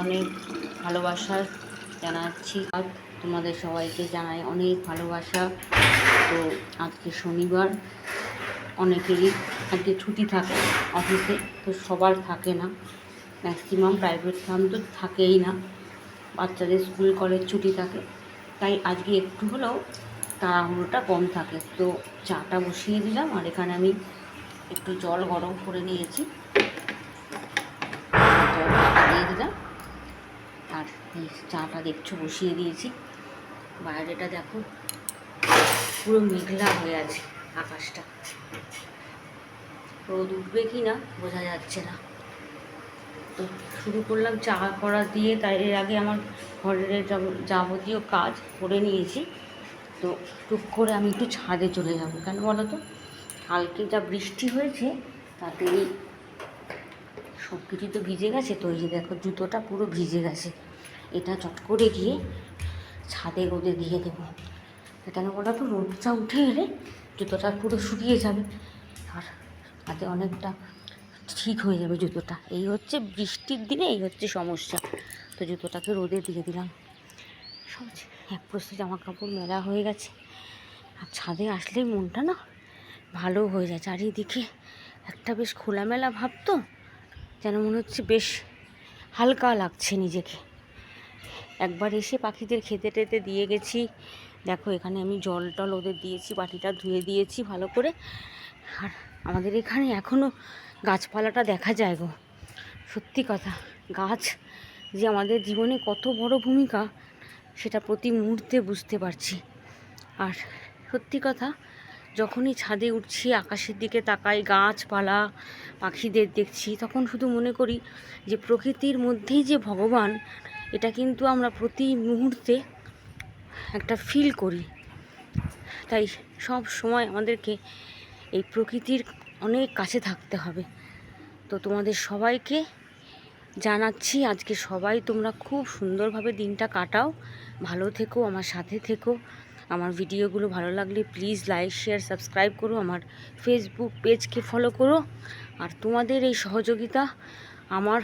অনেক ভালোবাসা জানাচ্ছি। আর তোমাদের সবাইকে জানাই অনেক ভালোবাসা। তো আজকে শনিবার, অনেকেরই আজকে ছুটি থাকে অফিসে, তো সবার থাকে না, ম্যাক্সিমাম প্রাইভেট ফার্ম তো থাকেই না, বাচ্চাদের স্কুল কলেজ ছুটি থাকে, তাই আজকে একটু হলেও তাড়াহুড়োটা কম থাকে। তো চাটা বসিয়ে দিলাম, আর এখানে আমি একটু জল গরম করে নিয়েছি, জলটা দিয়ে দিলাম। আর এই চাটা দেখছো বসিয়ে দিয়েছি। বাইরেটা দেখো পুরো মেঘলা হয়ে আছে আকাশটা, রোদ উঠবে কি না বোঝা যাচ্ছে না। তো শুরু করলাম চা করা দিয়ে, তাই এর আগে আমার ঘরের যাবতীয় কাজ করে নিয়েছি। তো টুক করে আমি একটু ছাদে চলে যাব, কেন বলো তো, কালকে যা বৃষ্টি হয়েছে তাতে সব কিছু তো ভিজে গেছে। তো এই যে দেখো জুতোটা পুরো ভিজে গেছে, এটা চট করে গিয়ে ছাদে রোদে দিয়ে দেবো। কেন বলো তো, রোদটা উঠে এলে জুতোটা পুরো শুকিয়ে যাবে, আর তাতে অনেকটা ঠিক হয়ে যাবে জুতোটা। এই হচ্ছে বৃষ্টির দিনে এই হচ্ছে সমস্যা। তো জুতোটাকে রোদে দিয়ে দিলাম। সব এক প্রস্তুত জামা কাপড় মেলা হয়ে গেছে, আর ছাদে আসলেই মনটা না ভালো হয়ে যায়। চারিদিকে একটা বেশ খোলামেলা ভাব, তো যেন মনে হচ্ছে বেশ হালকা লাগছে নিজেকে। একবার এসে পাখিদের খেতে টেতে দিয়ে গেছি। দেখো এখানে আমি জল টল ওদের দিয়েছি, বাটিটা ধুয়ে দিয়েছি ভালো করে। আর আমাদের এখানে এখনও গাছপালাটা দেখা যায় গো। সত্যি কথা, গাছ যে আমাদের জীবনে কত বড় ভূমিকা সেটা প্রতি মুহূর্তে বুঝতে পারছি। আর সত্যি কথা, যখনই ছাদে উঠছি, আকাশের দিকে তাকাই, গাছপালা পাখিদের দেখছি, তখন শুধু মনে করি যে প্রকৃতির মধ্যেই যে ভগবান, এটা কিন্তু আমরা প্রতি মুহূর্তে একটা ফিল করি। তাই সব সময় আমাদেরকে এই প্রকৃতির অনেক কাছে থাকতে হবে। তো তোমাদের সবাইকে জানাচ্ছি, আজকে সবাই তোমরা খুব সুন্দরভাবে দিনটা কাটাও, ভালো থেকো, আমার সাথে থেকো। আমার ভিডিওগুলো ভালো লাগলে প্লিজ লাইক শেয়ার সাবস্ক্রাইব করো, আমার ফেসবুক পেজকে ফলো করো। আর তোমাদের এই সহযোগিতা আমার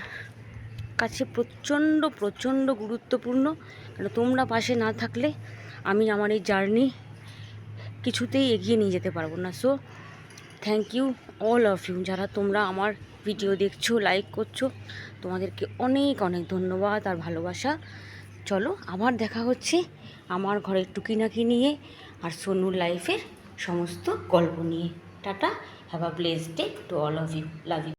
কাছে প্রচণ্ড প্রচণ্ড গুরুত্বপূর্ণ, কারণ তোমরা পাশে না থাকলে আমি আমার এই জার্নি কিছুতেই এগিয়ে নিয়ে যেতে পারবো না। So thank you all of you, যারা তোমরা আমার ভিডিও দেখছো, লাইক করছো, তোমাদেরকে অনেক অনেক ধন্যবাদ আর ভালোবাসা। চলো আবার দেখা হচ্ছে আমার ঘরের টুকিনাকি নিয়ে আর সোনুর লাইফের সমস্ত গল্প নিয়ে। Tata, have a blessed day to all of you, love you.